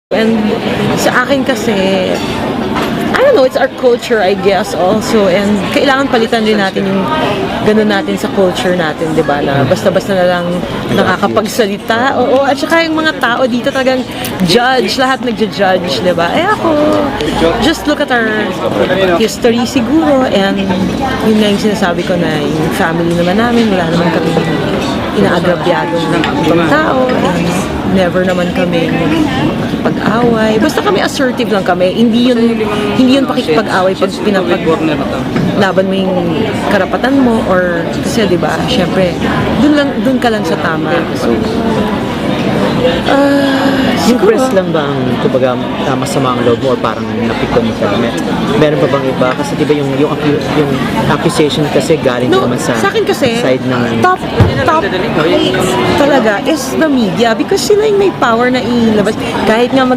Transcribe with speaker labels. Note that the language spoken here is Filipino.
Speaker 1: And sa akin kasi, I don't know, it's our culture I guess also, and kailangan palitan din natin yung ganun natin sa culture natin, di ba, na basta-basta na lang nakakapagsalita, oo, at saka yung mga tao dito talagang judge, lahat nagja-judge, di ba, ako, just look at our history siguro, and yun nga yung sinasabi ko na yung family naman namin, wala naman kami inaagrabyado ng ibang tao, and never naman kami pag-away. Basta kami assertive lang kami. Hindi yun pakikipag-away pag pinapaglaban mo yung karapatan mo or kasi 'di ba? Syempre, dun ka lang sa tama. So
Speaker 2: Yung press lang ba ang kumbaga masama ang loob mo or parang napikon ka? Meron pa bang iba? Kasi di ba yung accusation kasi galing naman sa
Speaker 1: akin kasi,
Speaker 2: side ng
Speaker 1: top hates talaga is the media because sila yung may power na ilabas. Kahit nga